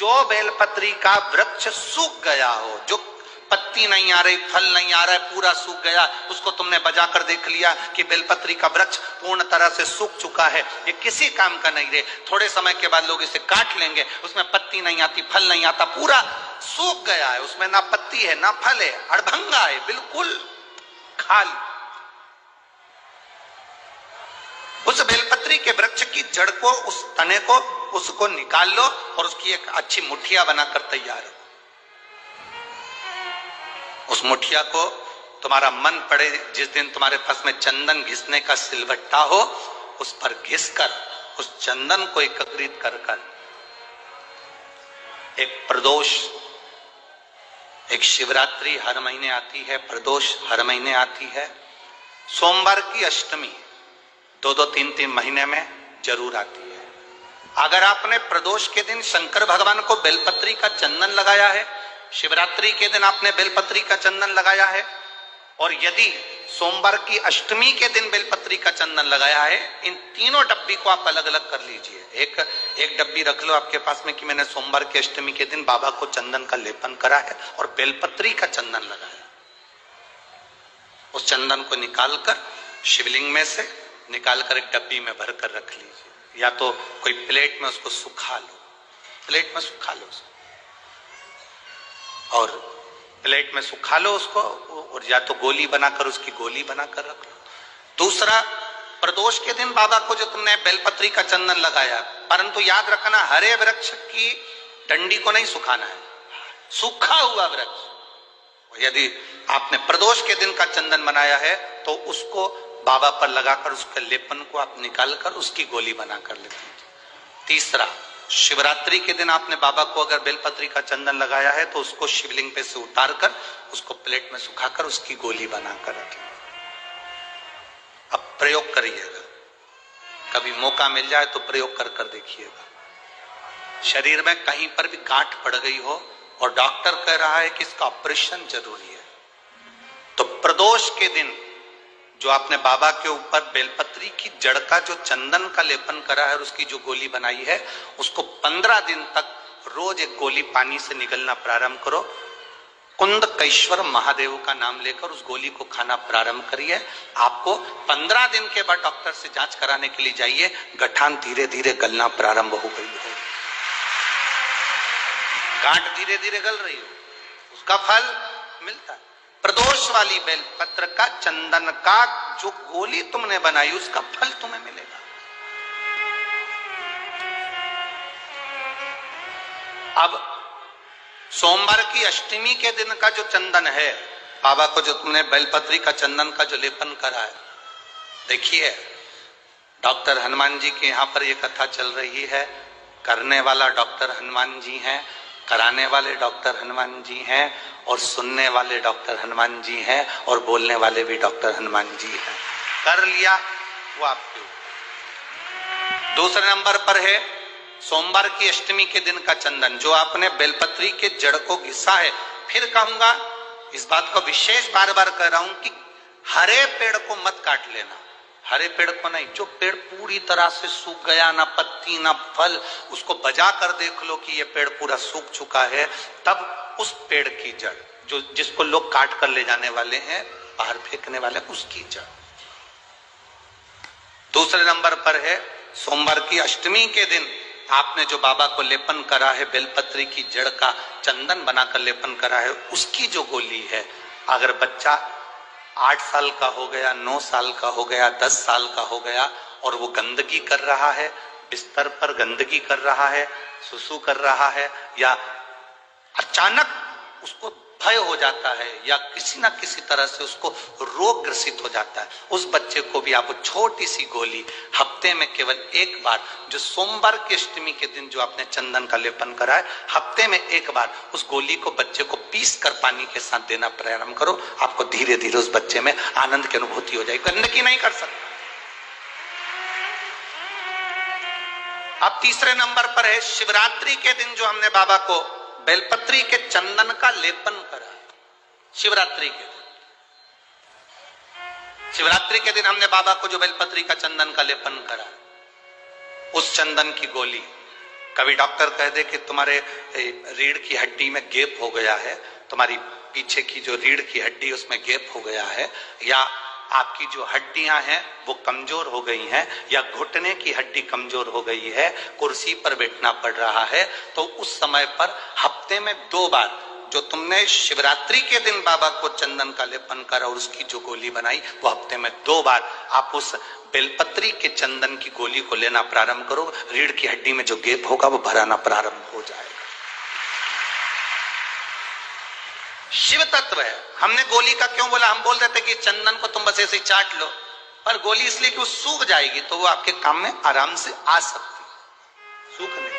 जो बेलपत्री का वृक्ष सूख गया हो, जो पत्ती नहीं आ रही, फल नहीं आ रहा है, पूरा सूख गया, उसको तुमने बजाकर देख लिया कि बेलपत्री का वृक्ष पूर्ण तरह से सूख चुका है, ये किसी काम का नहीं रहे, थोड़े समय के बाद लोग इसे काट लेंगे, उसमें पत्ती नहीं आती, फल नहीं आता, पूरा सूख गया है, उसमें ना पत्ती है ना फल है, अड़भंगा है, बिल्कुल खाली। उस बेलपत्री के वृक्ष की जड़ को, उस तने को, उसको निकाल लो और उसकी एक अच्छी मुठिया बनाकर तैयार रखो। उस मुठिया को तुम्हारा मन पड़े, जिस दिन तुम्हारे पास में चंदन घिसने का सिलवट्टा हो, उस पर घिसकर उस चंदन को एकत्रित कर एक प्रदोष, एक शिवरात्रि हर महीने आती है, प्रदोष हर महीने आती है, सोमवार की अष्टमी 2-3 महीने में जरूर आती है। अगर आपने प्रदोष के दिन शंकर भगवान को बेलपत्री का चंदन लगाया है, शिवरात्रि के दिन आपने बेलपत्री का चंदन लगाया है, और यदि सोमवार की अष्टमी के दिन बेलपत्री का चंदन लगाया है, इन तीनों डब्बी को आप अलग अलग कर लीजिए। एक डब्बी रख लो आपके पास में कि मैंने सोमवार की अष्टमी के दिन बाबा को चंदन का लेपन करा है और बेलपत्री का चंदन लगाया। उस चंदन को निकालकर शिवलिंग में से निकालकर एक डब्बी में भरकर रख लीजिए, या तो कोई प्लेट में उसको सुखा लो, प्लेट में सुखा लो उसको, और प्लेट में सुखा लो उसको, और या तो गोली बनाकर उसकी गोली बनाकर रख लो। दूसरा, प्रदोष के दिन बाबा को जो तुमने बेलपत्री का चंदन लगाया, परंतु याद रखना हरे वृक्ष की डंडी को नहीं सुखाना है, सूखा हुआ वृक्ष। यदि आपने प्रदोष के दिन का चंदन बनाया है तो उसको बाबा पर लगाकर उसके लेपन को आप निकालकर उसकी गोली बनाकर लेते हैं। तीसरा, शिवरात्रि के दिन आपने बाबा को अगर बेलपत्री का चंदन लगाया है तो उसको शिवलिंग पे से उतारकर उसको प्लेट में सुखाकर उसकी गोली बनाकर रखें। अब प्रयोग करिएगा, कभी मौका मिल जाए तो प्रयोग कर कर देखिएगा। शरीर में कहीं पर भी गांठ पड़ गई हो और डॉक्टर कह रहा है कि इसका ऑपरेशन जरूरी है, तो प्रदोष के दिन जो आपने बाबा के ऊपर बेलपत्री की जड़ का जो चंदन का लेपन करा है और उसकी जो गोली बनाई है, उसको 15 दिन तक रोज एक गोली पानी से निकलना प्रारंभ करो। कुंदकेश्वर महादेव का नाम लेकर उस गोली को खाना प्रारंभ करिए। आपको 15 दिन के बाद डॉक्टर से जांच कराने के लिए जाइए, गठान धीरे धीरे गलना प्रारंभ हो गई हो, गांठ धीरे धीरे गल रही हो, उसका फल मिलता है। प्रदोष वाली बेलपत्र का चंदन का जो गोली तुमने बनाई उसका फल तुम्हें मिलेगा। अब सोमवार की अष्टमी के दिन का जो चंदन है, बाबा को जो तुमने बेलपत्री का चंदन का जो लेपन करा है, देखिए डॉक्टर हनुमान जी के यहाँ पर ये कथा चल रही है, करने वाला डॉक्टर हनुमान जी हैं, कराने वाले डॉक्टर हनुमान जी हैं, और सुनने वाले डॉक्टर हनुमान जी हैं, और बोलने वाले भी डॉक्टर हनुमान जी हैं। कर लिया वो आपके ऊपर। दूसरे नंबर पर है सोमवार की अष्टमी के दिन का चंदन, जो आपने बेलपत्री के जड़ को घिसा है। फिर कहूंगा, इस बात को विशेष बार बार कह रहा हूं कि हरे पेड़ को मत काट लेना, हरे पेड़ को नहीं, जो पेड़ पूरी तरह से सूख गया, ना पत्ती ना फल, उसको बजा कर देख लो कि ये पेड़ पूरा सूख चुका है, तब उस पेड़ की जड़, जो जिसको लोग काट कर ले जाने वाले हैं, बाहर फेंकने वाले, उसकी जड़। दूसरे नंबर पर है सोमवार की अष्टमी के दिन आपने जो बाबा को लेपन करा है, बेलपत्री की जड़ का चंदन बनाकर लेपन करा है, उसकी जो गोली है। अगर बच्चा 8 साल का हो गया, 9 साल का हो गया, 10 साल का हो गया और वो गंदगी कर रहा है, बिस्तर पर गंदगी कर रहा है, सुसु कर रहा है, या अचानक उसको भय हो जाता है, या किसी ना किसी तरह से उसको रोग ग्रसित हो जाता है, उस बच्चे को भी आप छोटी सी गोली हफ्ते में केवल एक बार, जो सोमवार की अष्टमी के दिन जो आपने चंदन का लेपन करा है, हफ्ते में एक बार उस गोली को बच्चे को पीस कर पानी के साथ देना प्रारंभ करो। आपको धीरे धीरे उस बच्चे में आनंद की अनुभूति हो जाएगी। गंदगी नहीं कर सकता। अब तीसरे नंबर पर है शिवरात्रि के दिन जो हमने बाबा को बेलपत्री के चंदन का लेपन करा। शिवरात्रि के दिन, शिवरात्रि के दिन हमने बाबा को जो बेलपत्री का चंदन का लेपन करा, उस चंदन की गोली कभी डॉक्टर कह दे कि तुम्हारे रीढ़ की हड्डी में गैप हो गया है, तुम्हारी पीछे की जो रीढ़ की हड्डी उसमें गैप हो गया है, या आपकी जो हड्डियां हैं वो कमजोर हो गई हैं, या घुटने की हड्डी कमजोर हो गई है, कुर्सी पर बैठना पड़ रहा है, तो उस समय पर हफ्ते में 2 बार जो तुमने शिवरात्रि के दिन बाबा को चंदन का लेपन कर और उसकी जो गोली बनाई, वो हफ्ते में 2 बार आप उस बेलपत्री के चंदन की गोली को लेना प्रारंभ करो। रीढ़ की हड्डी में जो गैप होगा वो भराना प्रारंभ हो जाएगा। शिव तत्व है। हमने गोली का क्यों बोला? हम बोल देते कि चंदन को तुम बस ऐसे ही चाट लो, पर गोली इसलिए कि वो सूख जाएगी, तो वो आपके काम में आराम से आ सकती है, सूख नहीं।